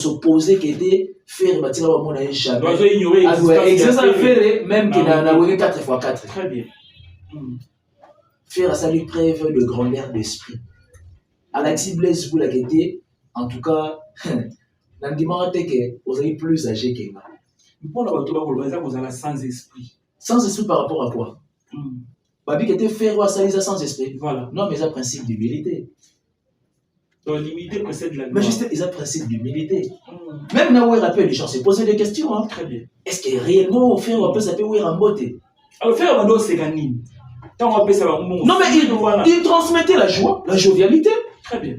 s'opposer qui était faire bâtir là où on a jamais. Doit ignorer. Exactement, faire même qu'il a 4x4. Très bien. Faire à ça lui preuve de grandeur d'esprit. Alexis Blaise Boula qui était, en tout cas, dans le dimanche, vous avez plus âgé que moi. Pour la voiture, vous avez sans esprit. Sans esprit par rapport à quoi? Babi qui était faire ou à ça, sans esprit. Voilà. Non, mais ils ont principe d'humilité. Donc l'humilité précède la gloire. Mais juste, ils ont principe d'humilité. Même là où il rappelle les gens, se poser des questions. Hein. Très bien. Est-ce que réellement, faire ou après ça peut ouvrir en beauté? Alors, faire un dos, c'est gagné. Tant on appelle ça non, mais il transmettait la joie, la jovialité. Très bien.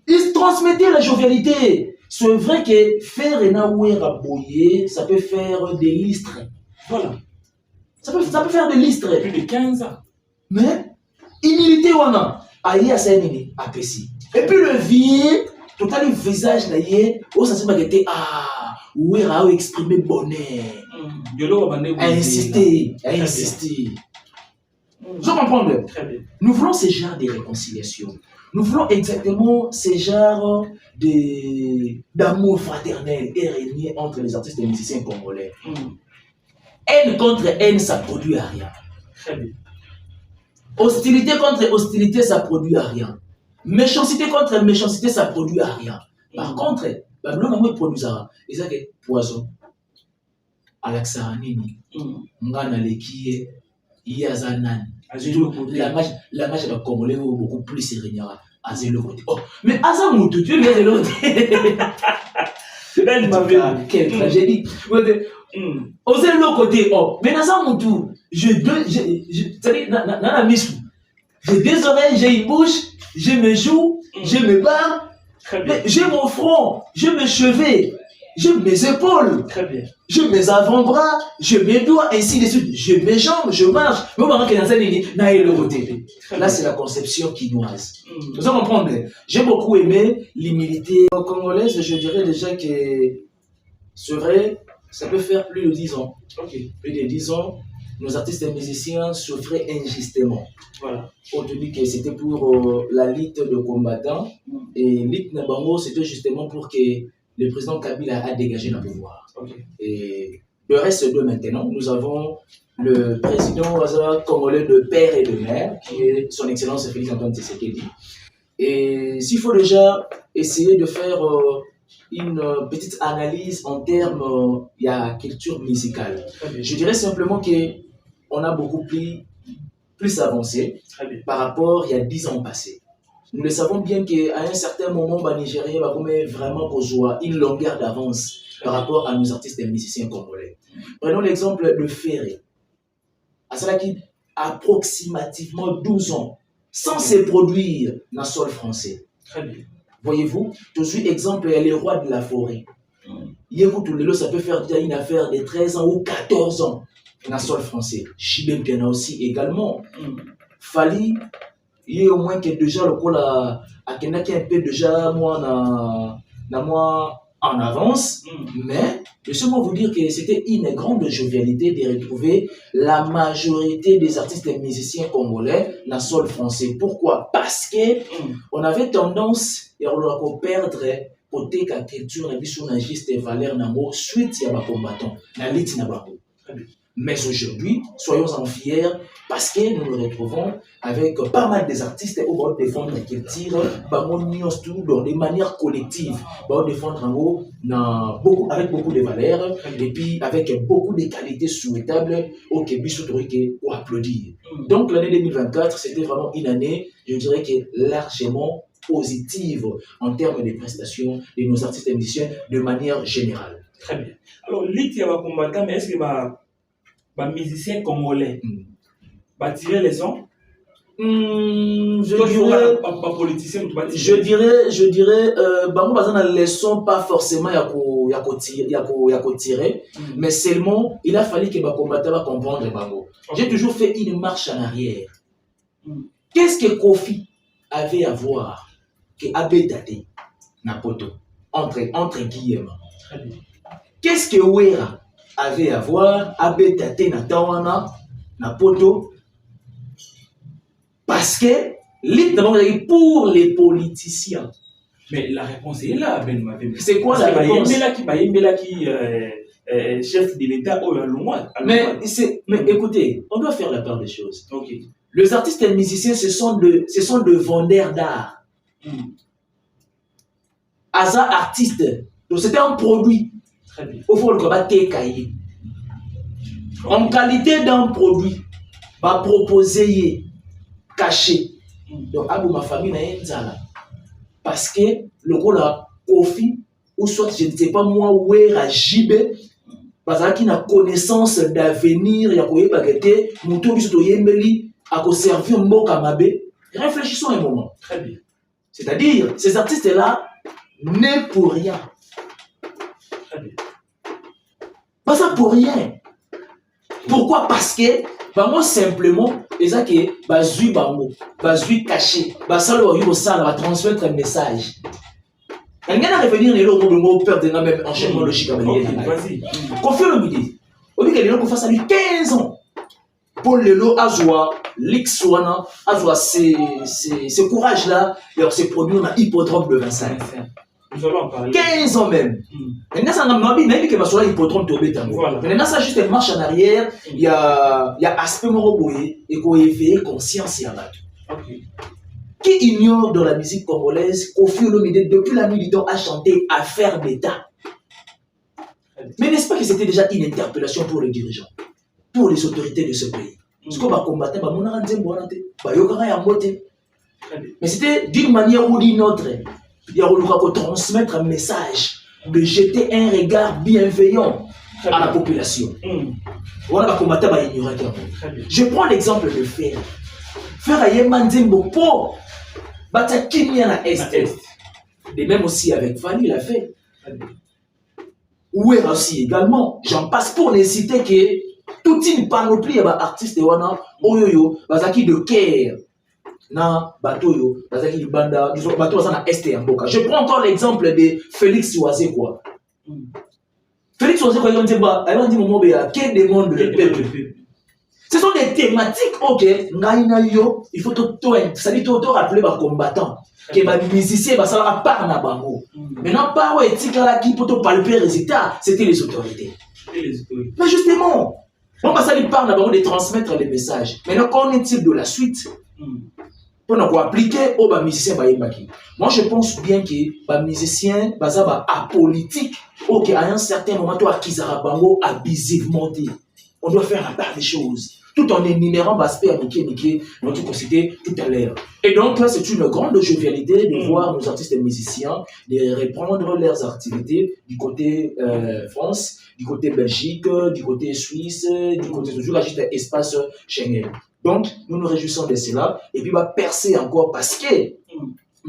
Il transmettait la jovialité. C'est vrai que faire un ouer à boyer, ça peut faire des listres. Voilà. Ça peut faire des listres. Plus de 15 ans. Mais, humilité, on a. Aïe, à ça, à Pessi. Et puis le vieux, tout à le visage, où ça se passe, où il a exprimé bonheur. À insister, à insister. Je comprends. Nous voulons ce genre de réconciliation. Nous voulons exactement ce genre d'amour fraternel et régner entre les artistes et les musiciens congolais. Haine contre haine, ça ne produit à rien. Très bien. Hostilité contre hostilité, ça ne produit à rien. Méchanceté contre méchanceté, ça ne produit à rien. Par contre, Babylone produit ça. Et ça, c'est poison. Alaksaranini, Ngana Lekie, Yazanan. La mage va Congolais beaucoup plus sérénée. Oh, mais Azamoutou, tu es l'autre. Quelle tragédie. Osez le côté, oh, mais Azamoutou, j'ai deux oreilles, j'ai une bouche, j'ai mes joues, j'ai mes barres, j'ai mon front, j'ai mes cheveux, j'ai mes épaules, j'ai mes avant-bras, j'ai mes doigts, ainsi de suite, j'ai mes jambes, je marche. Là, c'est la conception quinoise. Vous comprenez? J'ai beaucoup aimé l'humilité congolaise. Je dirais déjà que c'est vrai, ça peut faire plus de 10 ans. Plus de 10 ans, nos artistes et musiciens souffraient injustement. Voilà. On te dit que c'était pour la lutte de combattants. Et lutte Nabango, c'était justement pour que le président Kabila a dégagé le pouvoir. Et le reste de maintenant, nous avons le président congolais de père et de mère, qui est son excellence Félix Antoine Tshisekedi. Et s'il faut déjà essayer de faire une petite analyse en termes de culture musicale, je dirais simplement qu'on a beaucoup plus avancé par rapport il y a 10 ans passés. Nous le savons bien qu'à un certain moment, les Nigériens vont vraiment jouer une longueur d'avance par rapport à nos artistes et musiciens congolais. Prenons l'exemple de Ferré. À cela qui approximativement 12 ans, sans se produire dans le sol français. Voyez-vous, je suis exemple, il y a les rois de la forêt. Ça peut faire une affaire de 13 ans ou 14 ans dans le sol français. Chibem Piana aussi également. Fali, il y a au moins que déjà le coup là, à un peu déjà moi en avance, mais je sais moi vous dire que c'était une grande jovialité de retrouver la majorité des artistes et musiciens congolais dans le sol français. Pourquoi? Parce que on avait tendance à perdre côté la culture et puis on juste des valeurs n'amo suite à ma combattant la lutte n'abako. Mais aujourd'hui, soyons-en fiers parce que nous nous retrouvons avec pas mal des artistes qui vont défendre la culture de manière collective, vont défendre avec beaucoup de valeurs et puis avec beaucoup de qualités souhaitables au Québec pour applaudir. Donc l'année 2024, c'était vraiment une année, je dirais que largement positive en termes de prestations de nos artistes et musiciens de manière générale. Très bien. Alors, l'IT va combattre, mais est-ce que les musiciens congolais va tirer les sons? Je dirais, les sons pas forcément tirer, mais seulement il a fallu que les combattants va comprendre Bango. J'ai toujours fait une marche en arrière. Qu'est-ce que Kofi avait à voir que Abedade Napoto entre guillemets? Qu'est-ce que Wera avait à voir Abedade Natawana Napoto? Parce que l'île pour les politiciens. Mais la réponse est là, Ben Mavem. C'est quoi la réponse? Chef de l'État au Loin. Mais écoutez, on doit faire la part des choses. Okay. Les artistes et les musiciens, ce sont de vendeurs d'art. Asa artiste. Donc c'était un produit. Très bien. Au fond, le combat TKI. En qualité d'un produit, va proposer caché. Donc, à ma famille, parce que le gros la Kofi, ou soit je ne sais pas moi, où est la Jibé, parce qu'il a connaissance d'avenir, il y a quoi bagate, nous tous biso yembeli, à quoi servir mot kamabé. Réfléchissons un moment. Très bien. C'est-à-dire, ces artistes-là n'est pour rien. Très bien. Pas ça pour rien. Pourquoi? Parce que, moi simplement, et ça qui est, bazui bango, bazui caché, basalo yugo sala, va transmettre un message. Il y a revenir les lots de peur de même enchaînement logique à vas-y. Confie le midi. Au lieu que les lots qu'on fasse à lui 15 ans. Pour le lot, Azwa, l'Ixwana, Azwa, ce courage-là, et se produit dans l'hippodrome de 25. Nous allons en parler. 15 ans même. Maintenant, ça n'a pas dit que sur l'hippodrome tombé. Maintenant, ça juste une marche en arrière, il y a aspect moroboé et qu'on éveille conscience et abat. Qui ignore dans la musique congolaise Koffi Olomide depuis la nuit du temps a chanté Affaire d'État. Mais n'est-ce pas que c'était déjà une interpellation pour les dirigeants, pour les autorités de ce pays? Parce qu'on va combattre, mais c'était d'une manière ou d'une autre. Il y a voulu transmettre un message, de jeter un regard bienveillant à la population. On va combattre, je prends l'exemple de Fer. Fer a Yemandimbo pour battre Kimia à Est. Et même aussi avec Fanny, il a fait. Oué aussi également. J'en passe pour les citer que toute une panoplie d'artistes Oyoyo, Bazaki de Caire. Na Batoyo, Bazaki du Banda, Bato na Est et Mboka. Je prends encore l'exemple de Félix Oisé quoi. Félix Oisé quoi, il dit moment quel demande le peuple. Ce sont des thématiques, ok, il faut tout rappeler les combattants, que les musiciens, ça va part na bango. Maintenant, par éthique là qui pour palper le résultat, c'était les autorités. Mais justement, on va saluer par na bango de transmettre les messages. Maintenant, qu'en est-il de la suite? Pour nous appliquer aux musiciens baïbaki. Moi, je pense bien que les musiciens apolitiques, ok, à un certain moment, toi, Kizara Bango abusivement dit. On doit faire la part des choses, tout en énumérant l'aspect à Mickey, notre cité tout à l'heure. Et donc là, c'est une grande jovialité de voir nos artistes et musiciens de reprendre leurs activités du côté France, du côté Belgique, du côté Suisse, du côté toujours là, juste espace Schengen. Donc, nous nous réjouissons de cela et puis va percer encore parce que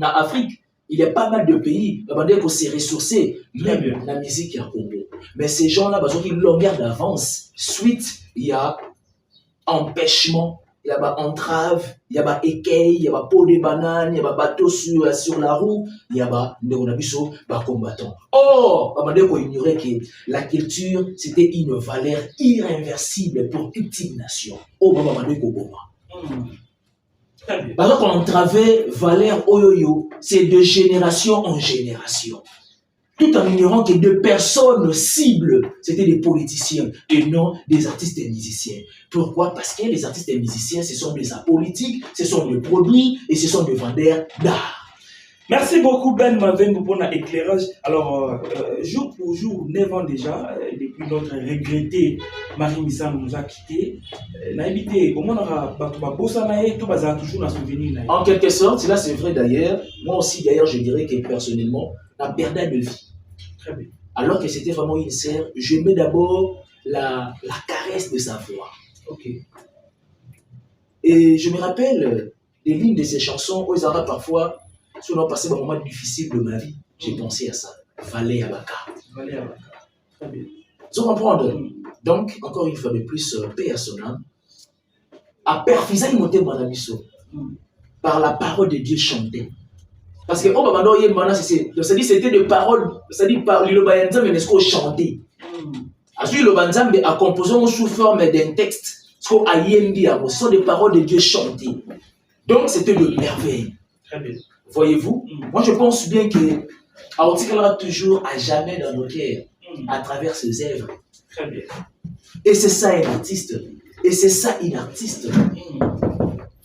en Afrique, il y a pas mal de pays, qui s'est ressourcés, même la musique est en Congo. Mais ces gens-là, ils ont une longueur d'avance. Suite, il y a empêchement, il y a entrave, il y a écueil, il y a peau de banane, il y a bateau sur la roue, il y a combattant. Or, il faut ignorer que la culture, c'était une valeur irréversible pour toute une nation. Oh, parce qu'on entravait valeur oyoyo, c'est de génération en génération. Tout en ignorant que deux personnes cibles, c'était des politiciens et non des artistes et musiciens. Pourquoi? Parce que les artistes et musiciens, ce sont des apolitiques, ce sont des produits et ce sont des vendeurs d'art. Merci beaucoup Ben Mavem pour ton éclairage. Alors, jour pour jour, 9 ans déjà, depuis notre regretté Marie Missam nous a quittés. En quelque sorte, cela c'est vrai d'ailleurs. Moi aussi d'ailleurs, je dirais que personnellement, la perdue de vie. Très bien. Alors que c'était vraiment une sœur, j'aimais d'abord la caresse de sa voix. Ok. Et je me rappelle des lignes de ses chansons où ils avaient parfois, si on a passé un moment difficile de ma vie, j'ai pensé à ça. Valé Abaka. Valé Abaka. Très bien. Vous comprenez? Donc, encore une fois de plus, paix à son âme. À perfiser monter Manamiso par la parole de Dieu chantée. Parce que c'est-à-dire c'était des paroles, c'est-à-dire par l'Ilobanzam mais n'est-ce chanté. Ensuite l'Ilobanzam a composé sous forme d'un texte, ce sont des paroles de Dieu chantées. Donc c'était de merveille. Très bien. Voyez-vous, moi je pense bien que Aotikala toujours à jamais dans nos cœurs à travers ses œuvres. Très bien. Et c'est ça un artiste. Et c'est ça une artiste.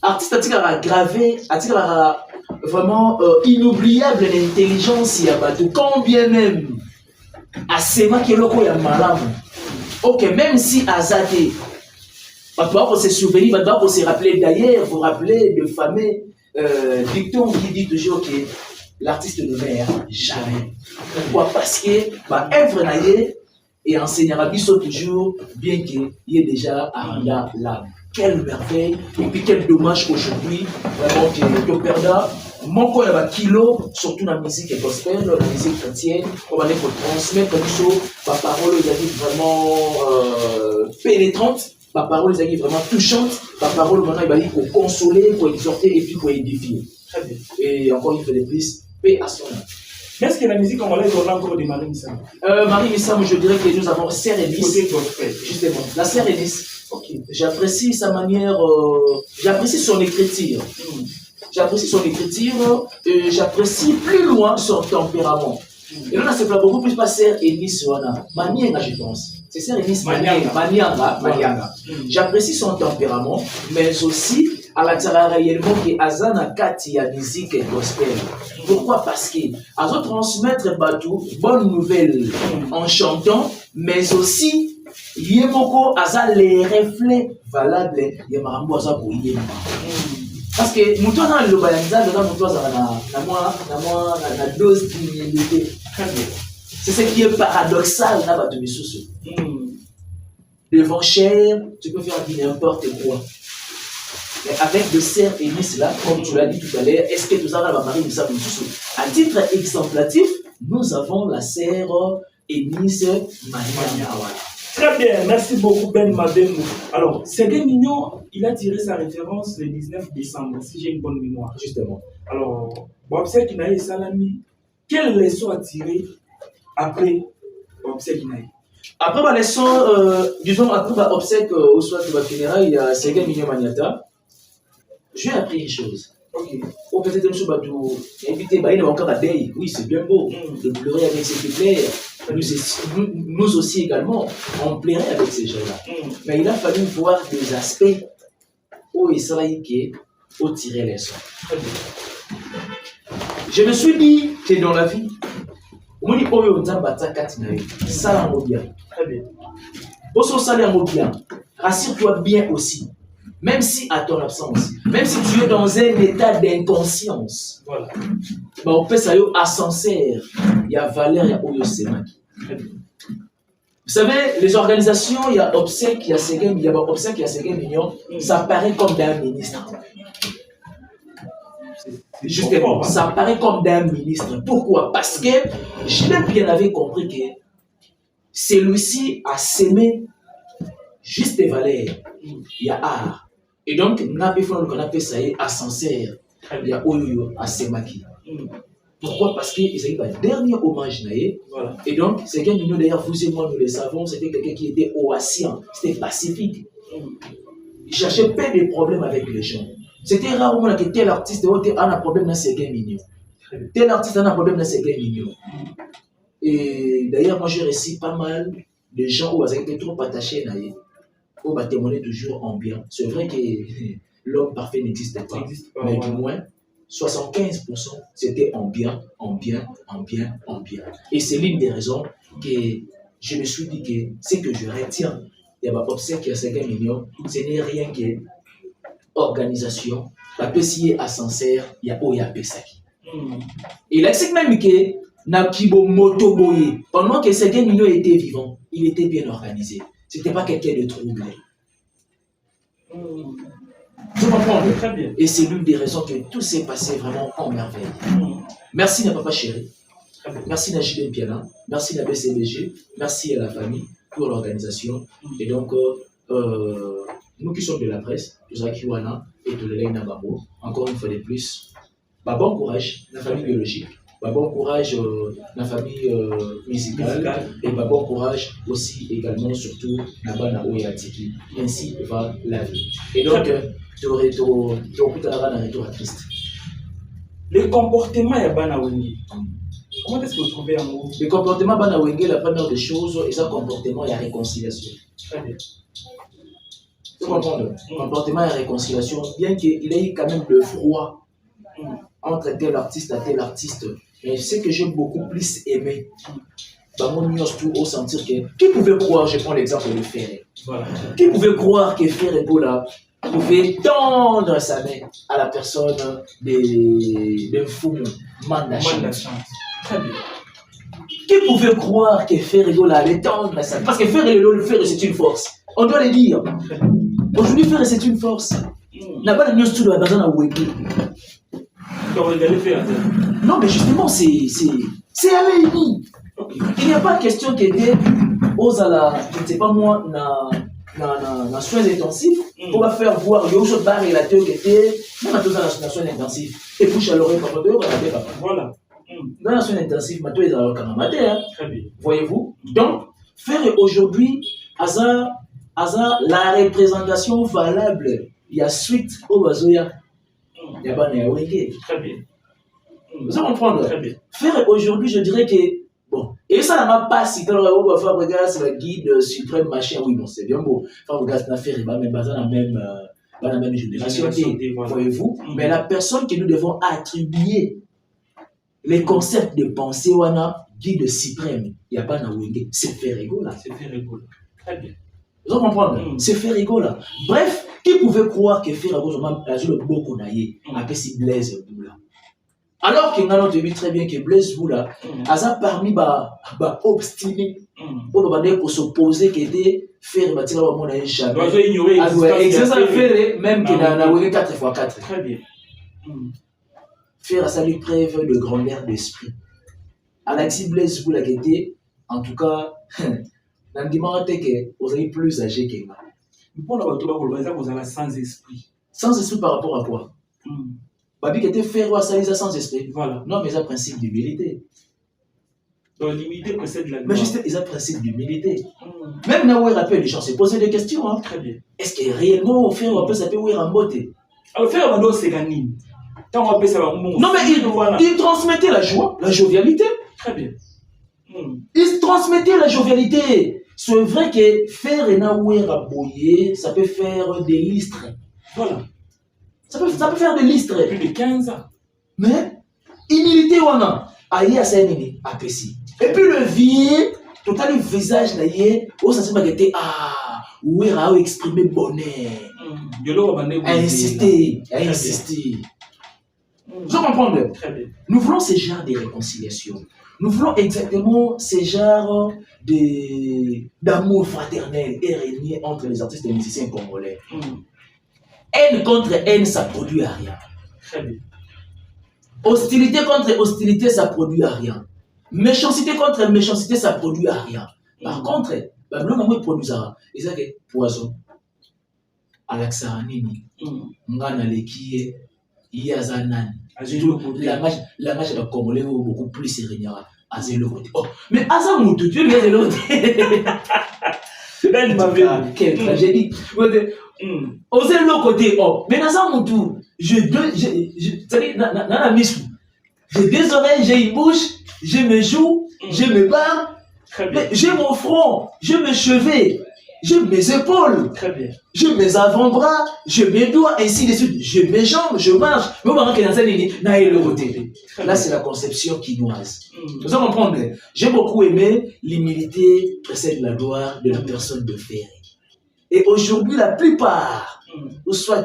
Artiste a gravé, a vraiment inoubliable l'intelligence y a battu. Combien même à Sema Keloko ya malam. Ok, même si Azade, on se souvenir, on se rappeler d'ailleurs, vous rappelez le fameux dicton qui dit toujours que l'artiste ne meurt jamais. Pourquoi? Parce que œuvre naïe et enseignera biso toujours, bien qu'il y ait déjà à l'âme. Quelle merveille, et puis quel dommage aujourd'hui, vraiment que perda, mon corps a kilo, surtout dans la musique gospel, dans la musique chrétienne, on va aller pour transmettre ma parole, ils arrivent vraiment pénétrante, ma parole, ils arrivent vraiment touchante, ma parole, maintenant, il va dire pour consoler, pour exhorter et puis pour édifier. Très bien. Et encore une fois de plus, paix à son âme. Est-ce que la musique congolaise on a encore de Marie Missam? Marie Missam, je dirais que nous avons Sœur Enis. Justement, la Sœur Enis. Okay. J'apprécie sa manière, j'apprécie son écriture. J'apprécie son écriture et j'apprécie plus loin son tempérament. Et là, c'est beaucoup plus pas Sœur Enis, Manianga, je pense. C'est Sœur Enis Manianga. J'apprécie son tempérament, mais aussi à la réellement que Azana Kati a musique et gospel. Pourquoi? Parce que Azo transmettre Batou bonne nouvelle en chantant, mais aussi Yemoko Aza les reflets valables Yemarambo Aza pour Yema. Parce que Mouton a le balanza dans Mouton na dose d'humilité. C'est ce qui est paradoxal dans Batou Missoussou. Devant cher, tu peux faire n'importe quoi. Mais avec le Sœur Enis là, comme tu l'as dit tout à l'heure, est-ce que nous avons la Marie Missam Moussoussou? À titre exemplatif, nous avons la Sœur Enis Manianga. Très bien, merci beaucoup Ben Mabemou. Alors, Ségué Mignon, il a tiré sa référence le 19 décembre, si j'ai une bonne mémoire. Justement. Alors, Boabsek Kinaï Salami, quelle leçon a tiré après Boabsek Kinaï? Après ma leçon, disons, après ma obsèque au soir de ma funéraille, il y a Ségué Mignon Maniata. J'ai appris une chose. Ok. On peut être invité, oui, c'est bien beau de pleurer avec ces pleurs. Nous aussi également, on plairait avec ces gens-là. Mais il a fallu voir des aspects où Israël où tirer les sons. Je me suis dit que dans la vie, on dit ça en bien. Très bien. Pour son salaire en bien, rassure-toi bien aussi. Même si à ton absence, même si tu es dans un état d'inconscience, voilà. On peut savoir ascenseur, il y a valeur, il y a Oyo Semaki. Vous savez, les organisations, il y a obsèques, il y a Ségué, il y a obsèques, il y a Ségué Mignon, ça paraît comme d'un ministre. Justement, ça paraît comme d'un ministre. Pourquoi? Parce que je l'ai bien avait compris que celui-ci a sémé juste des valeurs. Il y a art. Et donc, on appelle ça ascenseur. Il y a Oyo à Semaki. Pourquoi? Parce qu'il s'agit d'un dernier hommage. Voilà. Et donc, c'est quelqu'un qui, d'ailleurs, vous et moi, nous le savons, c'était quelqu'un qui était oasien, c'était pacifique. Il cherchait pas de problèmes avec les gens. C'était rarement que tel artiste a un problème dans ses gains mignons. Tel artiste a un problème dans ses gains mignons. Et d'ailleurs, moi, j'ai reçu pas mal de gens où ils étaient trop attachés. On va témoigner toujours en bien. C'est vrai que l'homme parfait n'existe pas, mais du moins, 75% c'était en bien, en bien, en bien, en bien. Et c'est l'une des raisons que je me suis dit que ce que je retiens, il y a ma obsèque qui a 50 millions, ce n'est rien que organisation, la PCA ascenseur, il y a Oya Pesaki. Et là, c'est même que Nakibo Motoboye, pendant que 50 millions était vivant, il était bien organisé. Ce n'était pas quelqu'un de troublé. Tu comprends? Très bien. Et c'est l'une des raisons que tout s'est passé vraiment en merveille. Merci à Papa Chéri. Merci à Julien Piana. Merci à BCBG. Merci à la famille pour l'organisation. Et donc, nous qui sommes de la presse, Kiwana et Tolelena Babo, encore une fois de plus, bon courage, la famille biologique. Bon courage la famille musicale et bon courage aussi également surtout la Oyatiki. Ainsi va la vie. Et donc tu aurais tout à l'heure à Christ. Le comportement est bana wengi. Comment est-ce que vous trouvez un mot? Le comportement bana wengi, la première des choses, c'est un comportement et la réconciliation. Très bien. Tu comprends le comportement et la réconciliation, bien qu'il ait quand même le froid entre tel artiste et tel artiste. Mais ce que j'ai beaucoup plus aimé, dans mon nuance tout au sentir que, qui pouvait croire, je prends l'exemple de Ferré, Voilà. qui pouvait croire que Ferré Gola pouvait tendre sa main à la personne de fou Mandachan. Très bien. Qui pouvait croire que Ferré Gola allait tendre sa main? Parce que Ferré c'est une force. On doit le dire. Aujourd'hui, Ferré c'est une force. N'a pas de nuance tout de la personne à Wéki. Non, mais justement, c'est à l'ennemi. Il n'y a pas de question qui était aux ala, je ne sais pas moi, dans soins intensifs, on va faire voir le autre bar et la théorie qui était, même à tous dans soins intensifs, et bouche à l'oreille, papa, voilà. Dans la soins intensifs, maintenant, ils ont quand même très bien. Voyez-vous? Donc, faire aujourd'hui, la représentation valable, il y a suite au Bazoya, il y a pas de très bien. Vous allez comprendre? Très bien. Faire aujourd'hui, je dirais que, bon, et ça n'a pas si quand on va faire regarder c'est le guide suprême machin, oui, bon, c'est bien beau. Faire regarder c'est affaire, mais dans la même génération, voyez-vous? Mais la personne que nous devons attribuer les concepts de pensée, wana, guide suprême, il n'y a pas de wenge, c'est Ferré Gola. C'est Ferré Gola. Très bien. Vous allez comprendre? C'est Ferré Gola. Bref, qui pouvait croire que Ferré Gola a joué le beau qu'on a eu, après si Blaise Boula. Alors qu'il a vu très bien que Blaise Boula a parmi les obstinés pour s'opposer qui était faire bâtir la monde à jamais. Faire même qu'il a 4x4. Très bien. Faire ça lui preuve de grandeur d'esprit. Alexis Blaise Boula qui était, en tout cas, dans le dimanche que vous avez plus âgé que moi. Pour la vous avez sans esprit. Sans esprit par rapport à quoi? Babi qui était fait roi, ça les a sans esprit. Voilà. Non, mais ils ont principe d'humilité. Donc l'humilité précède la gloire. Mais juste, ils ont principe d'humilité. Même là où il rappelle les gens se poser des questions. Hein. Très bien. Est-ce que réellement, faire roi, ça peut ouvrir en beauté? Alors, faire roi, c'est gagné. Tant on appelle ça non, mais il transmettait la joie, la jovialité. Très bien. Il transmettait la jovialité. C'est vrai que faire un ouer à boyer, ça peut faire des listres. Voilà. Ça peut faire des listres. Plus de 15 ans. Mais, humilité, on a. Aïe, à Saint-Denis, à Pessi. Et puis le vieux, tout à le visage, là, où ça se était, où il a exprimé bonheur. À insister, à insister. Vous comprenez? Très bien. Nous voulons ce genre de réconciliation. Nous voulons exactement ce genre d'amour fraternel et régné entre les artistes et les musiciens congolais. Haine contre haine, ça ne produit à rien. Très bien. Hostilité contre hostilité, ça ne produit à rien. Méchanceté contre méchanceté, ça ne produit à rien. Par contre, Babylone produit ça. Et ça, c'est poison. Alaksaranini, Ngana Lekie, Yazanan. La marche de Congolais est beaucoup plus sérénée. Oh, mais Azamoutou, tu viens de l'autre. Quelle tragédie. Osez l'autre côté. Oh, mais Azamoutou, j'ai deux oreilles, j'ai une bouche, j'ai mes joues, j'ai mes barres, j'ai mon front, j'ai mes cheveux, j'ai mes épaules, j'ai mes avant-bras, j'ai mes doigts, ainsi de suite, j'ai mes jambes, je marche. Là, c'est la conception quinoise. Vous allez comprendre. J'ai beaucoup aimé l'humilité précède la gloire de la personne de Ferré. Et aujourd'hui, la plupart, ou soit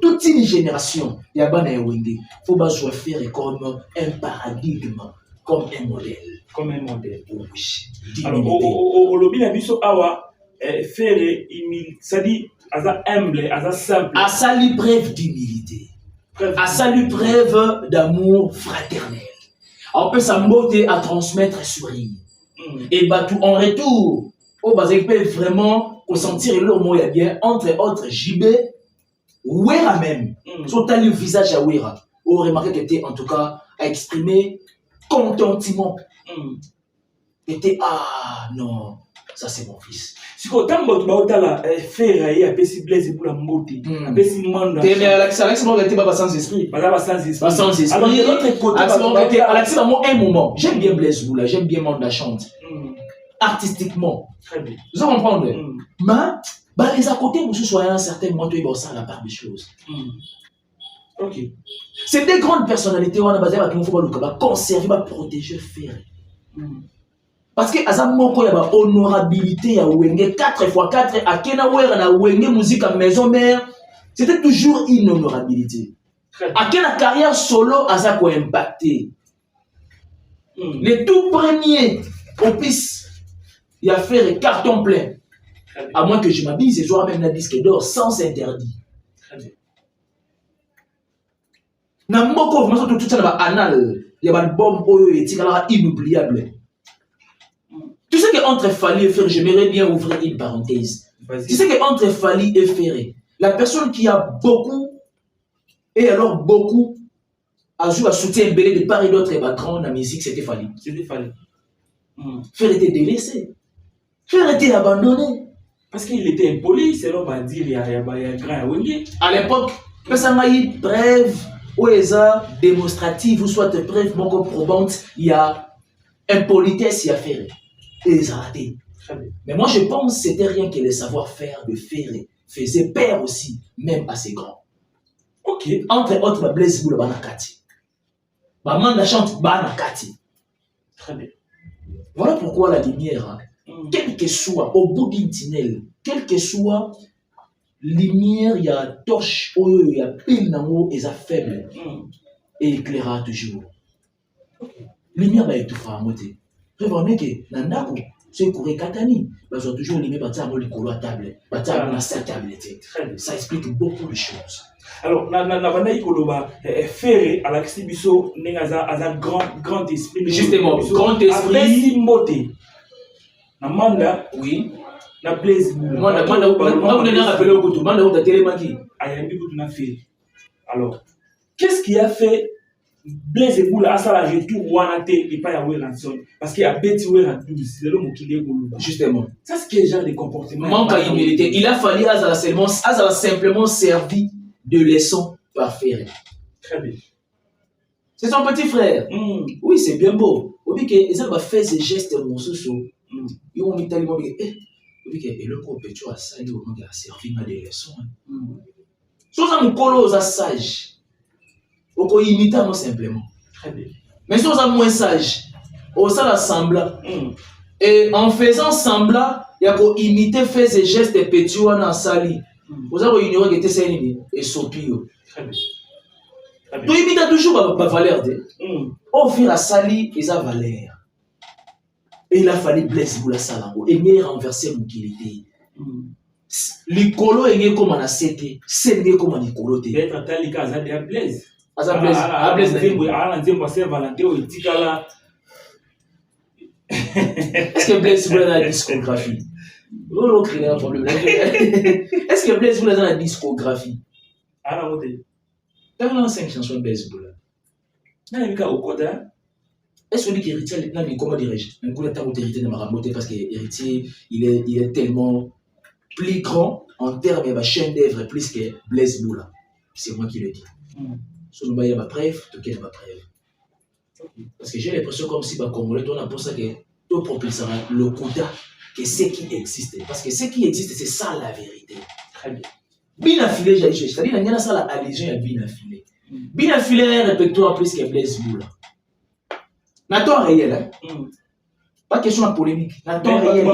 toute une génération, il y a il faut pas jouer Ferré comme un paradigme, comme un modèle. Comme un modèle. Oui. Alors, au lobby, la mission Awa, Ferré, ça dit, à humble, à simple. À ça lui preuve d'humilité. À ça lui preuve d'amour fraternel. On peut s'embotter à transmettre sourire. Et bah, tout en retour, au bas, il peut vraiment ressentir le mot bien, entre autres, JB, Wera même. Soit le visage à Wera. Vous remarquez qu'il était en tout cas à exprimer contentement. Il était, ah non, ça c'est mon fils. Si autant de baotala faire y a pessi blaise pour la montée, a pessi manda. Mais Alex m'a été pas sans esprit. Pas sans esprit. Pas sans esprit. Alors de l'autre côté, Alex m'a un moment. J'aime bien Blaise Boula, j'aime bien Manda chante. Artistiquement. Très bien. Vous comprenez? Mais les à côté, vous soyez un certain moment, ils vont ça la part des choses. Ok. C'est des grandes personnalités, on a basé à qui il faut conserver, protéger, faire. Parce que à moko ya ba honorabilité ya wenge 4x4 à Kenawera na wenge musique à maison mère, c'était toujours une honorabilité. À quelle carrière solo a ça quoi impacté. Les tout premiers opus il a fait un carton plein. À moins que je m'habille, c'est soit même un disque d'or sans interdit. Na moko vraiment tout ça na anal, il y a un album inoubliable. Tu sais qu'entre Fali et Ferré, j'aimerais bien ouvrir une parenthèse. Tu sais qu'entre Fali et Ferré, la personne qui a beaucoup, et alors beaucoup, a joué à soutien belé de part et d'autre et grand dans la musique, c'était Fali. C'était Fali. Ferré était délaissé. Ferré était abandonné. Parce qu'il était impoli, c'est l'homme à dire, il y a grand Wenge. À l'époque, ça m'a eu preuve, ou démonstrative, ou soit preuve, mon probante, il y a impolitesse, il y a Ferré. Et les ratés. Mais moi je pense que c'était rien que le savoir-faire de Ferré faisait peur aussi, même à ses grands. Ok. Entre autres, Blaise Boula Banakati. Manda chante Banakati. Très bien. Voilà pourquoi la lumière, quel que soit, au bout d'une tunnel, quel que soit, lumière, il y a torche, il y a pile dans l'eau, et ça faible. Et éclairera toujours. Lumière va étouffer à moitié. Prévenez que Nandako, c'est Kouré Katani, ils ont toujours limé à table, ça explique beaucoup de choses. Alors, Navanaï Koloba, Ferré, à l'Axibiso, Nengaza, grand esprit. Justement, grand esprit. Après Mbote, Namanda, oui. Na Blaise Boula. Alors, qu'est-ce qui a fait Blaise Boula a ça retour Wanate et pas Yahweh Ranson parce qu'il a bêti Yahweh Ranson, c'est l'homme qui est Goluba. Justement. Ça, c'est quel genre de comportement? Manque à humilité. Il a fallu à simplement servi de leçon par Ferré. Très bien. C'est son petit frère. Oui, c'est bien beau. Au bout que ça va faire ces gestes mon sous. Ils vont me tellement bien. Au bout que le groupe tu as sali au nom de la servi des leçons. Chose à mon colo aux sage. Au imitant simplement. Très bien. Mais si on a moins sage, on s'en semblant. Et en faisant semblant, il y a qu'à imiter, faire ces gestes petits ou en sali. Vous avez ignoré que c'était ça et sopio. Très bien. Tu imites toujours ma valeur. On fait la sali et sa valeur. Et il a fallu Blaise Boula Salango. Et il a renversé mon kilité. L'icolo est comme on a cété. C'est comme on a coloté. Peut-être à tel cas, ça a Blaise. Est-ce que Blaise Boula a la discographie? Est-ce que Blaise Boula a la discographie? Ah non, il y a 5 chansons de Blaise Boula. Est-ce que l'héritier, comment dirais-je? Un coup de temps où l'héritier ne m'a ramoté parce que l'héritier, il est tellement plus grand en termes de chaîne d'œuvre plus que Blaise Boula. C'est moi qui le dis. Si on a ma preuve, tu as ma preuve. Parce que j'ai l'impression comme si les Congolais, on a pour ça que tout propulsera le quota que ce qui existe. Parce que ce qui existe, c'est ça la vérité. Très bien. Bien affilé, c'est-à-dire qu'il y a ça la allusion à bien affilé. Bien affilé est un répertoire plus que Blaise Boula. N'a-t-on réel, hein? Pas question de polémique. N'a-t-on réel?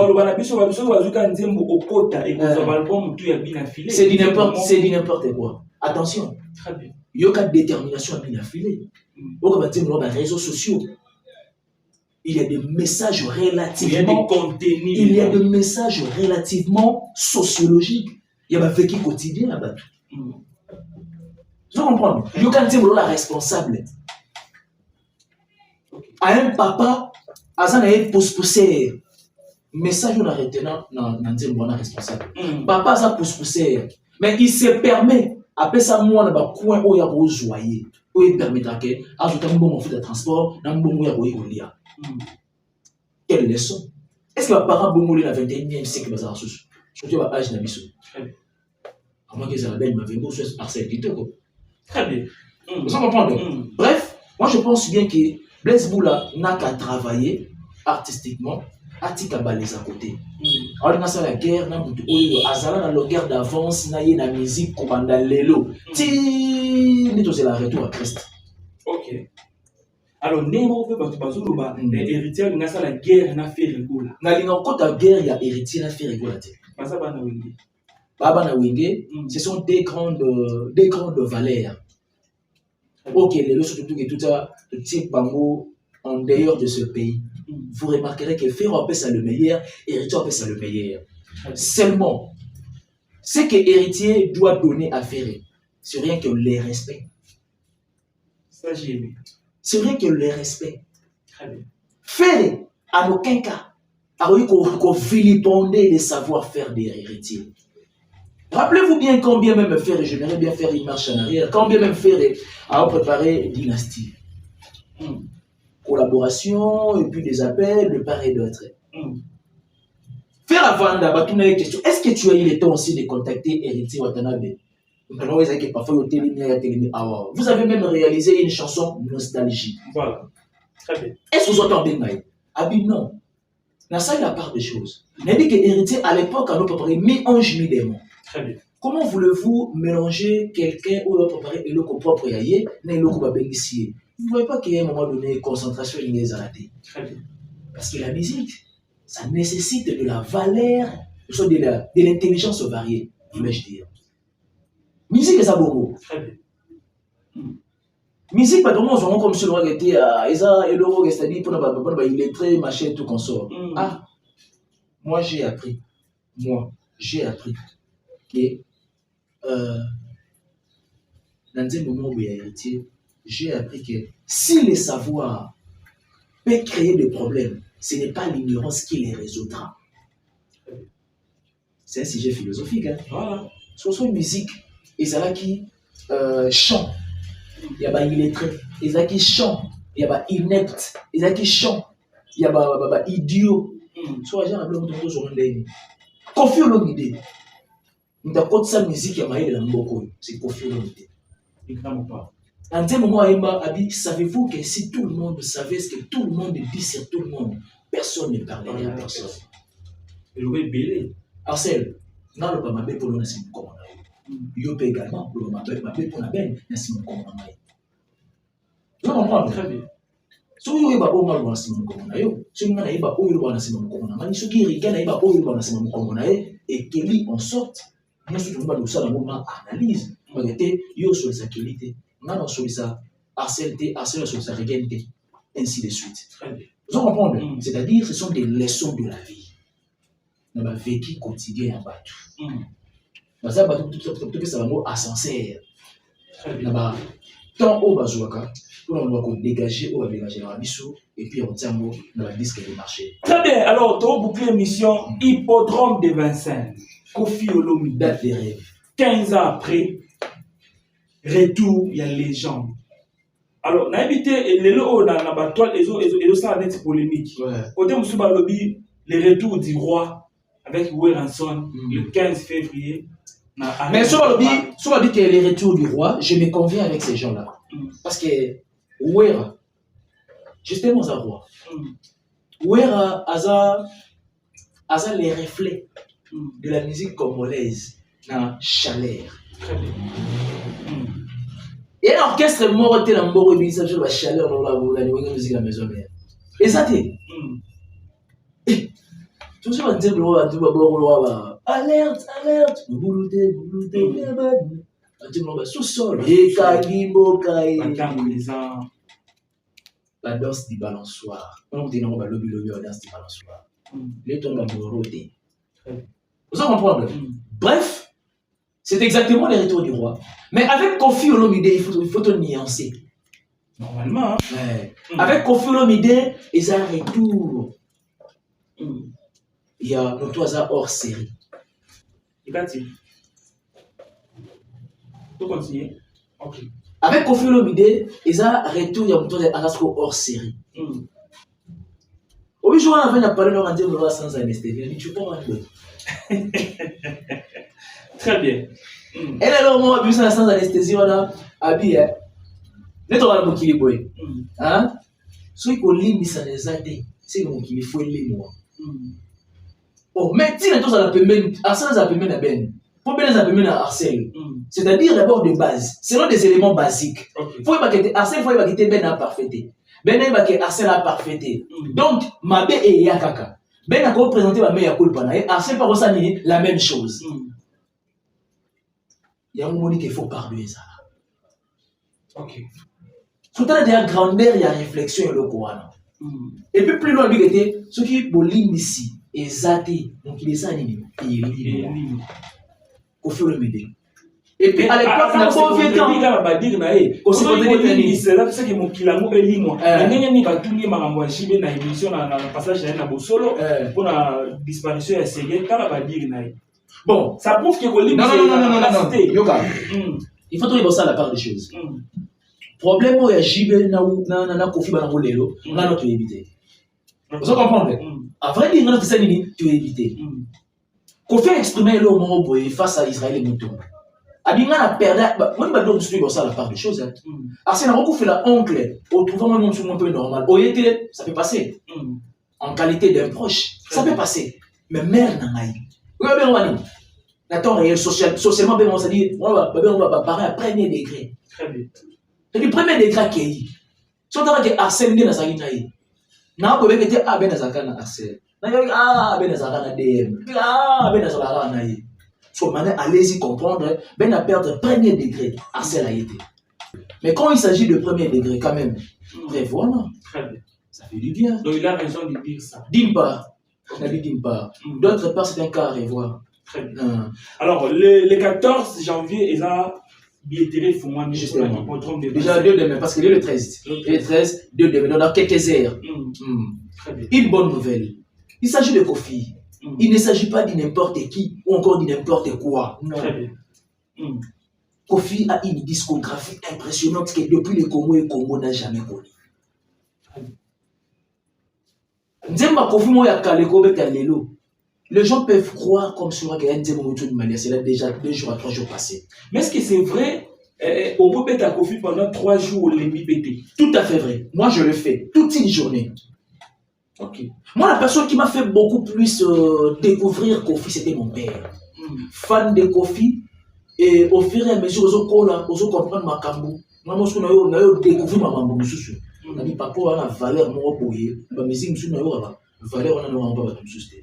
C'est du n'importe quoi. Attention. Très bien. Il y a une détermination à bien affilée. Dans les réseaux sociaux, il y a des messages relativement. Il y a des messages relativement sociologiques. Il y a un vécu quotidien à battre. Tu comprends? Il y a un responsable. À un papa, à un pousse-pousseur. Message on a retenu dans un responsable. Papa, ça pousse-pousseur. Mais il se permet, après ça, moi, dans le coin où il y a un joyer, où il permettra que, ajouter un bon moyen de transport, dans un bon moyen de. Quelle leçon? Est-ce que les parents bongo dans le 21e siècle bazar sous surtout à âge nabiso. À moins que ça la belle ma vengo soit Arsène Kitoko. Très bien. Vous comprenez? Bref, moi je pense bien que Blaise Boula n'a qu'à travailler artistiquement à les à côté. Alors on a la guerre na mutu oyo azala na la guerre d'avance na ye na musique kobanda lelo. Ti nito c'est la retour à Christ. OK. Alors Nemo peut pas bazulu ba héritier na la guerre na fait rigola. Na linga kota guerre ya héritier na fait rigola te. Basa bana wenge. Baba na wenge, ce sont des grandes valeurs. Ok, les leçons surtout que tout ça, le type bango en dehors de ce pays. Vous remarquerez que faire un peu ça le meilleur, héritier un peu ça le meilleur. Seulement, ce que héritier doit donner à faire, c'est rien que le respect. Ça j'ai aimé. C'est rien que le respect. Très bien. Faire, en aucun cas, qu'on vilipender les savoir-faire des héritiers. Rappelez-vous bien combien même faire, j'aimerais bien faire une marche en arrière, combien même faire à préparer une dynastie. Collaboration et puis des appels de part et d'autre. Faire avant d'abord une question. Est-ce que tu as eu le temps aussi de contacter Héritier Watanabe? Vous avez même réalisé une chanson nostalgie. Voilà. Très bien. Est-ce que vous entendez Maï? Abi non. Dans ça, il y a part des choses. On a dit que Héritier à l'époque a préparé mi-ange, mi-démon. Très bien. Comment voulez-vous mélanger quelqu'un ou le préparer et le propre yaye, et le coup ici? Vous ne voyez pas qu'à un moment donné, concentration est arrêtée. Très bien. Parce que la musique, ça nécessite de la valeur, de l'intelligence variée, voulais-je dire. Musique, c'est ça, bon. Très bien. Musique, pas vraiment, on comme si l'on était à Esa et l'euro, c'est-à-dire pour il est très machin, tout consort. Ah, moi j'ai appris que dans un moment où il y a héritier, j'ai appris que si le savoir peut créer des problèmes, ce n'est pas l'ignorance qui les résoudra. C'est un sujet philosophique. Hein? Voilà. Sur une musique, il y a qui chant, il y a illettré, il y a qui chant, il y a inepte, il y a qui chant, il y a idiot. Soit j'ai rappelé mon sur un dernier. Kofi Olomide. Nous avons cette musique qui a maillé de la Mboko. C'est Kofi Olomide. Évidemment pas. En un moment, Aïma a dit, savez-vous que si tout le monde savait ce que tout le monde dit sur tout le monde, personne ne parlerait à personne. Il aurait belé. Arcel, non, le Bamabé pour le Nassim Komana. Yope également, le Bamabé pour la benne, Nassim Komana. Vous comprenez? Très bien. Si vous avez un peu de Nassim Komana, si vous avez un peu de Nassim Komana, si vous avez un peu de Nassim Komana, et qu'il y en sorte, nous sommes dans le moment analyse. Yo sur sa qualité, non sur sa harcèlement, harcèlement sur sa régalité, ainsi de suite. Vous comprenez? C'est-à-dire, ce sont des leçons de la vie. Dans ma vécu quotidien en bateau. Dans ça, tout que ça va mot ascenseur. Tant au bazouaka, on va dégager la bissou, et puis on tient mot dans la disque de marché. Très bien, alors, tu as bouclé l'émission Hippodrome de Vincennes. Kofi Olomide. Date des rêves. 15 ans après, retour, il y a légende. Alors, on a évité les lots dans la toile et ça a été polémique. Côté Moussouba Lobby, le retour du roi avec Ranson le 15 février. Mais sur le dit que les retours du roi, je me conviens avec ces gens-là. Parce que Ouera, justement, c'est un roi. Ouera a les reflets de la musique congolaise dans chaleur. Et l'orchestre mort était dans le mort et ça la chaleur dans la musique de la maison mère. Et ça t'est. Tout ça va dire le roi alerte, alerte, boulouté, sous-sol, la danse du balançoire. On dit non, la danse du balançoir. Les tombes à Boroté. Vous comprenez? Bref, c'est exactement les retours du roi. Mais avec Kofi Olomide, il faut te nuancer. Normalement. Ouais. Avec Kofi Olomide, ils ont un retour. Il y a notre hors série. Tu peux continuer? Ok. Avec Kofi Olomide, ils ont un retour, il y a notre hors série. Aujourd'hui, on a fait la parole en disant sans anesthésie. Tu comprends? Très bien. Et là, on a vu ça sans anesthésie, on a habillé. Net on va le boy. Hein? Ceux qui ont l'île, ça les a dit. C'est mon qui faut l'île, moi. Oh, mais si les gens ont appelé, Arsène a appelé la ben. Pour bien les appeler à Arsène. C'est-à-dire d'abord de base. Selon des éléments basiques. Il faut que Arsène, il faut que Ben a parfaité. Ben a que Arsène a parfaité. Donc, ma bé et Yakaka. Ben a représenté ma meilleure culpa. Arsène par ça la même chose. Il y a un moment qu'il faut pardonner ça. Ok. Tout à l'heure, grandeur, il y a réflexion et le Coran. Et puis plus loin, il y a ceux qui ont ici, et Zati, donc il est ça, il est libre. Au fur et à mesure. Et puis à l'époque, on a pas fait tant. Aussi, c'est là que mon kilango est libre. Il y a tout le monde qui a une émission dans le passage de solo pour la disparition de Ségué. Bon, ça prouve que le libre, c'est non. Il faut trouver ça la part des choses. Problème où il y a Jibé, na Kofi Banangolelo, on a notre évité. Vous comprenez? À vrai dire, notre série, tu es évité. Kofi a exprimé le moment face à Israël et Mouton. Abinga a perdu, moi je vais suivre ça la part des choses. Arsène a beaucoup fait la oncle, au trouvant mon nom un peu normal. Au été, ça peut passer. En qualité d'un proche, ça peut passer. Mais mère n'a pas eu. Regardez, on va dire. L'attente réel, socialement, on va dire, on va parler à premier degré. Très bien. C'est du premier degré qui est. Si on a dit Arsène, il y a un naï. N'a pas été à Ben Azakana Arsène. N'a pas dit Ben Azakana DM. Ben Azakana naï. So maintenant, allez-y comprendre, Ben a perdu premier degré, Arsène a été. Mais quand il s'agit de premier degré, quand même, voilà. Très bien. Ça fait du bien. Donc il a raison de dire ça. D'une part, on a dit d'une part. D'autre part, c'est un cas à revoir. Très bien. Alors, le 14 janvier, il a billetterie Fumani, justement. Déjà 2 demain, parce qu'il est le 13. Le 13, 2 demain, dans quelques heures. Très bien. Une bonne nouvelle. Il s'agit de Kofi. Il ne s'agit pas de n'importe qui ou encore de n'importe quoi. Non. Très bien. Kofi a une discographie impressionnante que depuis le Congo n'a jamais connue. Nzemba Kofi Moya Kaleko Betalelo. Les gens peuvent croire comme sur un de manière, c'est là déjà 2 jours à 3 jours passés. Mais est-ce que c'est vrai? On peut mettre à Kofi pendant 3 jours les BPT. Tout à fait vrai. Moi, je le fais toute une journée. Ok. Moi, la personne qui m'a fait beaucoup plus découvrir Kofi, c'était mon père. Fan de Kofi. Et au fur et à mesure, je comprends ma cambo. Moi, je découvert ma mambo. On a dit, papa, on a valeur, moi, pour y la musique, je valeur, on a pas tout souci.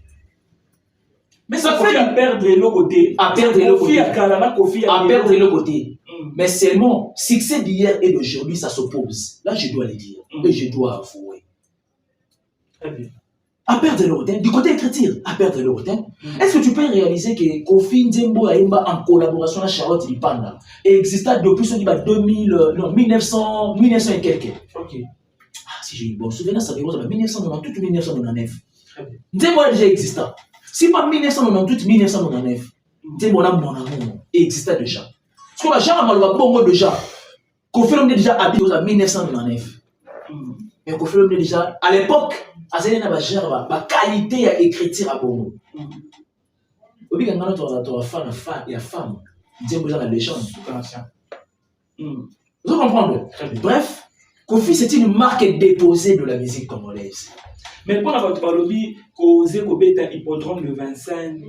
Mais ça fait à perdre le côté. À perdre le côté. À perdre le côté. Mais seulement, succès d'hier et d'aujourd'hui, ça s'oppose. Là, je dois le dire. Et je dois avouer. Très bien. À perdre le côté. Du côté écriture, à perdre le côté. Est-ce que tu peux réaliser que Kofi Nzembo Aimba, en collaboration avec Charlotte Lipanda, exista depuis 1900 et quelques. Ok. Ah, si j'ai une bonne souvenance, ça devrait être 1998 ou 1999. Nzembo est déjà existant. Si pas 1998, 1999, c'est mon amour existait déjà. Parce que Jean Amalwa Bongo déjà, Kofi Olomide déjà habillé en 1999. Mais Kofi Olomide déjà, à l'époque, la qualité à écriture à Bongo. Obi Gangana, tu as fan et femme, Nzembo est la légende. Vous comprenez? Bref, Kofi c'est une marque déposée de la musique congolaise. Mais pour avoir parlé, Kozé Kobeta hippodrome le 25,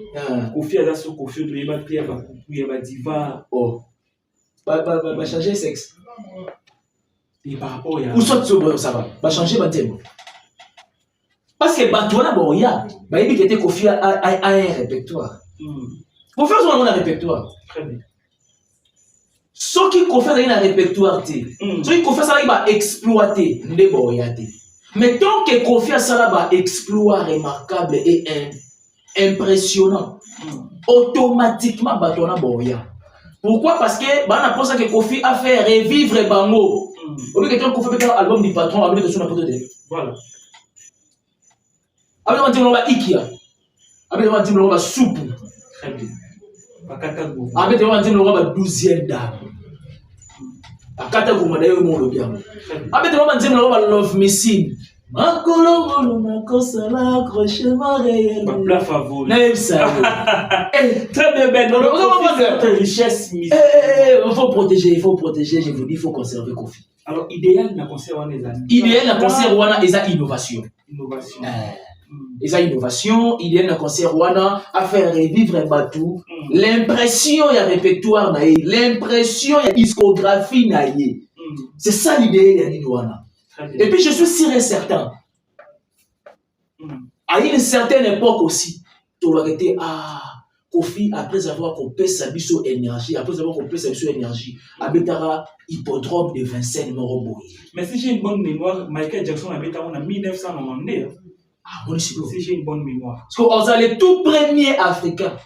Kofi a sur Kofi, il va créer un diva. Oh, va changer de sexe. Et par rapport à. Où sont ça va changer de thème. Parce que Batouna Boria, il dit que Kofi a un répertoire. Kofi a un répertoire. Très bien. Ce qui Kofi a un répertoire, ce qui Kofi a exploité, ne Boria. Mais tant que Kofi a un exploit remarquable et impressionnant, automatiquement Batona Boria. Pourquoi? Parce que on pense que Kofi a fait revivre Bango. Au lieu que Kofi a fait l'album du patron, album de son apôtre. Voilà. Avec un petit Ikea. Avec un petit soupe. Très bien. Avec un petit 12e dame. Akata Gouma d'ailleurs mon bien. Avec un petit Love Missing. Makolongolo nakosala crochet réel. Ma plat favori. Naïm ça. Très bien, Ben. Notre richesse. Il faut protéger, je vous dis, il faut conserver Kofi. Alors, idéal, na conserve les amis. Idéal, na conserve wana, eza innovation. Innovation. Eza innovation, idéal, na conserve wana, à faire revivre un bateau. L'impression, il y a répertoire, l'impression, il y a discographie, c'est ça l'idéal, il y a wana. Et puis, je suis sûr et certain. À une certaine époque aussi, tu aurais été, Kofi, après avoir coupé sa biso énergie, habitera hippodrome de Vincennes Moroboy. Mais si j'ai une bonne mémoire, Michael Jackson habite en 1990. Si j'ai une bonne mémoire. Parce qu'on est le tout premier Africain.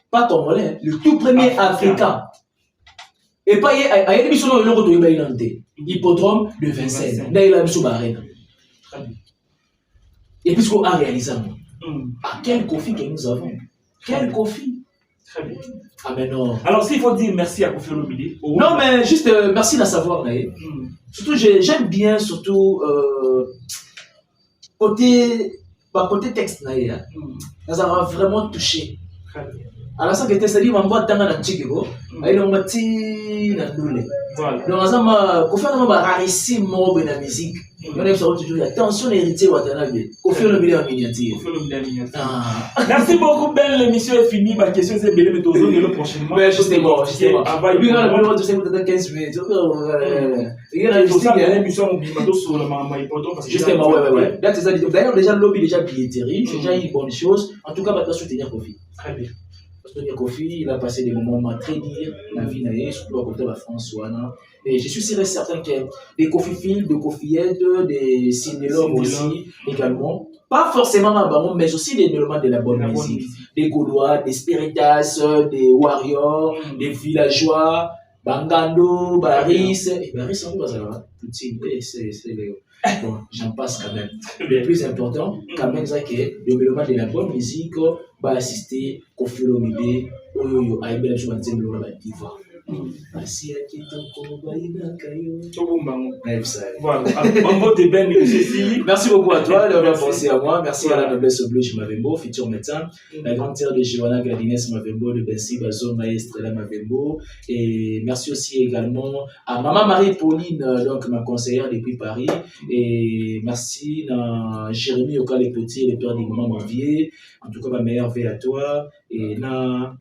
Pas Congolais, le tout premier Africain. Et pas, il y a des missions dans le retour de hippodrome de Vincennes. Et puis, ce qu'on a réalisé, quel Kofi que nous avons. Quel Kofi. Très bien. Ah mais non. Alors s'il faut dire merci à Kofi Olomide. Non mais juste merci de savoir. Surtout j'aime bien surtout côté texte. Ça m'a vraiment touché. Très bien. Alors ça que c'est-à-dire ma boîte tanga na tchikiko. Aïe on m'a dit na doule. Voilà. Donc ça m'a Kofi Olomide m'a rarissime mot de la musique. On a toujours attention l'héritier Watanabe. Kofi Olomide en miniature. Merci beaucoup Ben, l'émission est finie. Ma question c'est belé mais toujours le prochainement. Mais justement. Avant lui quand on tu sais peut-être 15 minutes. Il y a l'émission sur le moment important parce que justement ouais. Là c'est ça d'ailleurs déjà lobby déjà billetterie, c'est déjà une bonne chose. En tout cas va soutenir Kofi. Très bien. Soutenir Kofi, il a passé des moments très durs dans la vie naïe, surtout à côté de la France. Et je suis sûr et certain que des Kofi Field, des Kofi Ed, des Cinélom aussi également. Pas forcément un baron, mais aussi des mélomanes de la bonne musique. Des Gaulois, des Spiritas, des Warriors, des Villageois, Bangando, Baris. Et Baris, on va tout de suite, c'est les... Bon, j'en passe quand même. Le plus important, quand même, c'est que le méloman de la bonne musique va assister Kofi Olomide, Oyoyo, Aïbel, je vais dire, le méloman d'Ivoire. Merci à qui voilà. Merci beaucoup à toi d'avoir pensé à moi. Merci à la noblesse oblige Mavembo, futur médecin, la grande sœur de Johanna Gladines Mavembo, de Bensi Bazo Maestre la Mavembo. Et merci aussi également à Maman Marie-Pauline, donc ma conseillère depuis Paris. Et merci à Jérémy Okale Petit, le père du maman Manvier. En tout cas, ma meilleure vie à toi. Et là,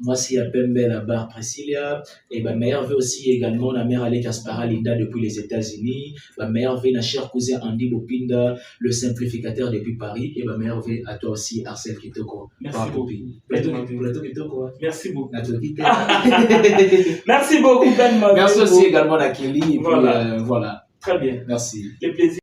moi, c'est à Pembe, la barre Priscilla. Et ma meilleure vue aussi également, la mère Alec Aspara Linda depuis les États-Unis. Ma meilleure vue, la chère cousin Andy Bopinda, le simplificateur depuis Paris. Et ma meilleure vue à toi aussi, Arcel Kitoko. Merci beaucoup. Merci beaucoup. Merci beaucoup, Ben. Merci aussi également à Kelly. Voilà. Voilà. Très bien. Merci. Le plaisir.